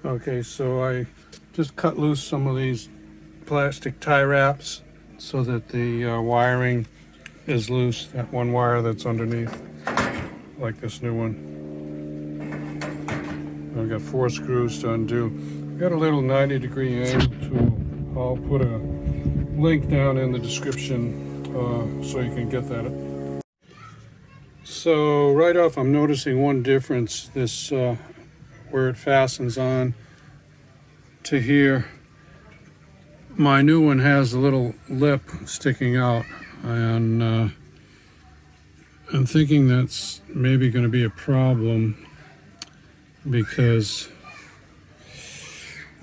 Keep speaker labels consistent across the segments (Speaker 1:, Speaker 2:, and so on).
Speaker 1: Okay, so I just cut loose some of these plastic tie wraps so that the wiring is loose, that one wire that's underneath, like this new one. I've got 4 screws to undo. I've got a little 90-degree angle tool. I'll put a link down in the description so you can get that. So right off, I'm noticing one difference. This where it fastens on to here. My new one has a little lip sticking out, and I'm thinking that's maybe going to be a problem because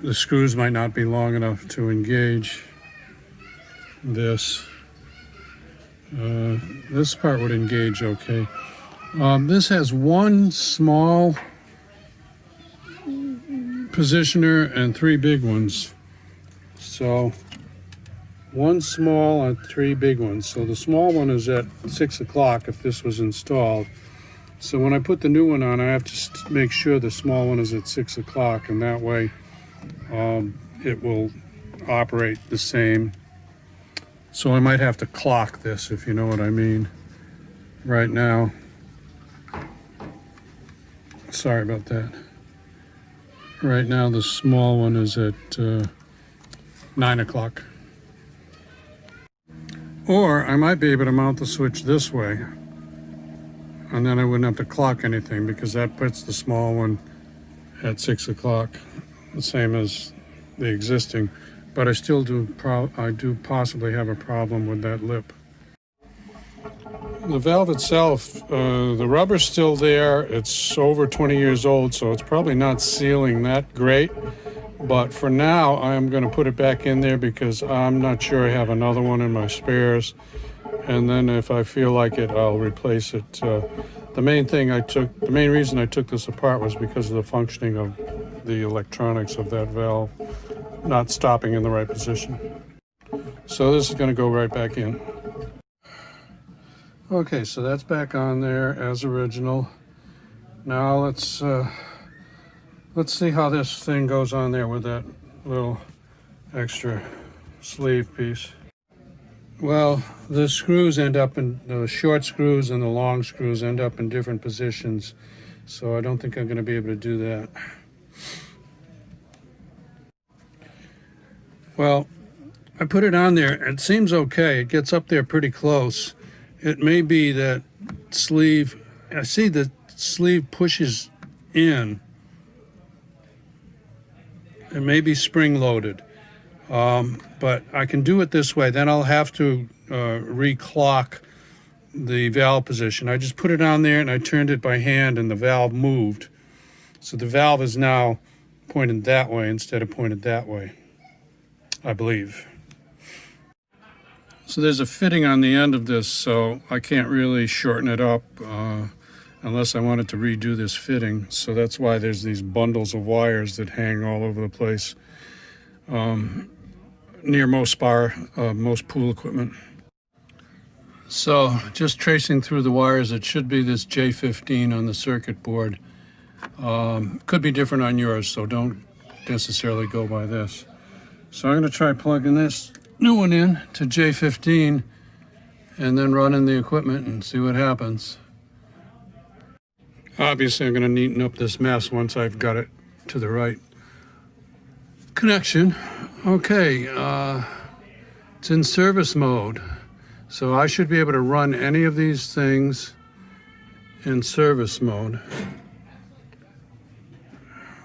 Speaker 1: the screws might not be long enough to engage this. This part would engage okay. This has one small positioner and 3 big ones. So 1 small and 3 big ones. So the small one is at 6 o'clock if this was installed. So when I put the new one on, I have to make sure the small one is at 6 o'clock, and that way it will operate the same. So I might have to clock this, if you know what I mean. Right now, sorry about that. Right now the small one is at 9 o'clock. Or I might be able to mount the switch this way, and then I wouldn't have to clock anything because that puts the small one at 6 o'clock, the same as the existing. But I still do possibly have a problem with that lip. The valve itself, the rubber's still there. It's over 20 years old, so it's probably not sealing that great. But for now, I'm going to put it back in there because I'm not sure I have another one in my spares. And then if I feel like it, I'll replace it. The main reason I took this apart was because of the functioning of the electronics of that valve not stopping in the right position. So this is going to go right back in. Okay, so that's back on there as original. Now let's see how this thing goes on there with that little extra sleeve piece. Well, the screws end up in, the short screws and the long screws end up in different positions, so I don't think I'm going to be able to do that. Well, I put it on there. It seems okay. It gets up there pretty close. It may be that sleeve, I see the sleeve pushes in. It may be spring-loaded, but I can do it this way. Then I'll have to reclock the valve position. I just put it on there and I turned it by hand and the valve moved. So the valve is now pointed that way instead of pointed that way, I believe. So there's a fitting on the end of this, so I can't really shorten it up unless I wanted to redo this fitting. So that's why there's these bundles of wires that hang all over the place near most pool equipment. So just tracing through the wires, it should be this J15 on the circuit board. Could be different on yours, so don't necessarily go by this. So I'm going to try plugging this new one in to J15 and then running the equipment and see what happens. Obviously, I'm going to neaten up this mess once I've got it to the right connection. Okay, it's in service mode, so I should be able to run any of these things in service mode.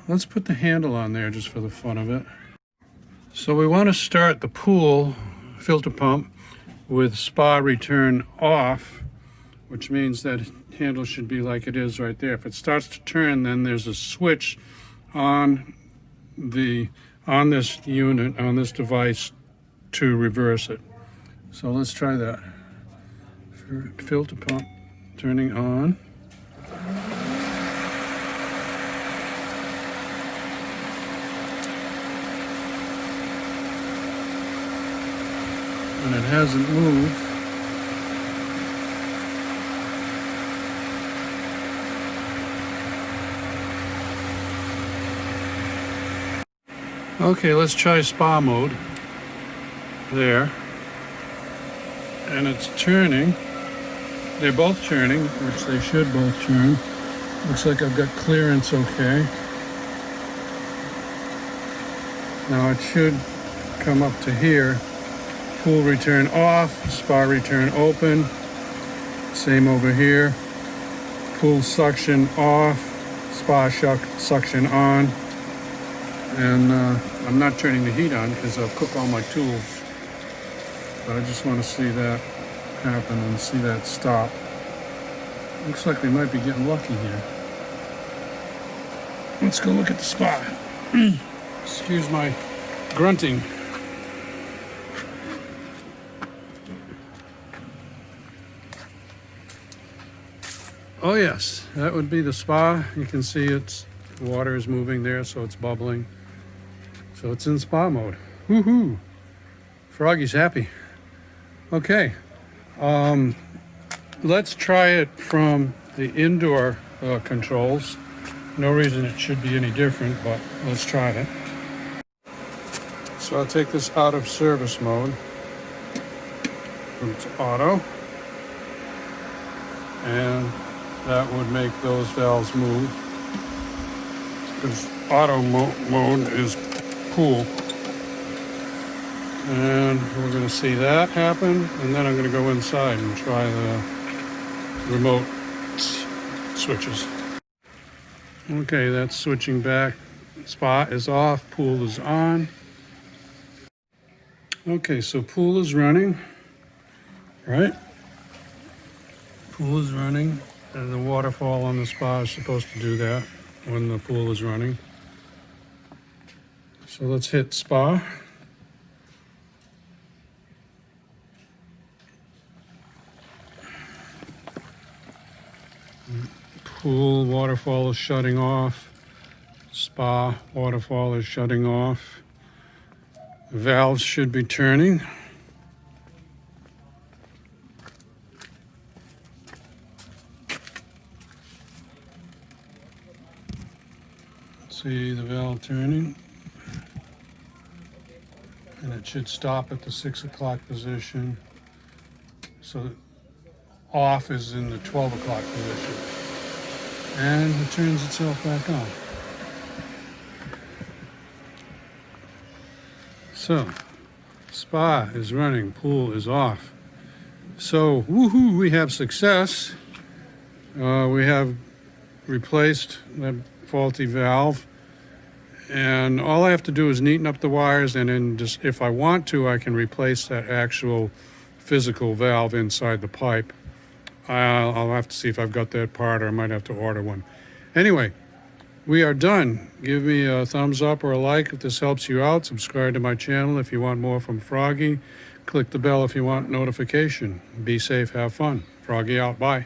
Speaker 1: Let's put the handle on there just for the fun of it. So we want to start the pool filter pump with spa return off, which means that handle should be like it is right there. If it starts to turn, then there's a switch on this unit, on this device, to reverse it. So let's try that. Filter pump turning on. And it hasn't moved. Okay, let's try spa mode. There. And it's turning. They're both turning, which they should both turn. Looks like I've got clearance okay. Now it should come up to here. Pool return off, spa return open. Same over here. Pool suction off, spa suction on. And I'm not turning the heat on because I'll cook all my tools. But I just want to see that happen and see that stop. Looks like we might be getting lucky here. Let's go look at the spa. Excuse my grunting. Oh yes, that would be the spa. You can see it's water is moving there, so it's bubbling. So it's in spa mode. Woohoo! Froggy's happy. Okay, let's try it from the indoor controls. No reason it should be any different, but let's try it. So I'll take this out of service mode. It's auto. And that would make those valves move. Because auto mode is pool. And we're going to see that happen, and then I'm going to go inside and try the remote switches. Okay, that's switching back. Spa is off, pool is on. Okay, so pool is running, right? Pool is running, and the waterfall on the spa is supposed to do that when the pool is running. So let's hit spa. Pool waterfall is shutting off. Spa waterfall is shutting off. The valves should be turning. See the valve turning. And it should stop at the 6 o'clock position. So off is in the 12 o'clock position. And it turns itself back on. So, spa is running, pool is off. So, woohoo, we have success. We have replaced that faulty valve. And all I have to do is neaten up the wires, and then just, if I want to, I can replace that actual physical valve inside the pipe. I'll have to see if I've got that part, or I might have to order one. Anyway, we are done. Give me a thumbs up or a like if this helps you out. Subscribe to my channel if you want more from Froggy. Click the bell if you want notification. Be safe, have fun. Froggy out, bye.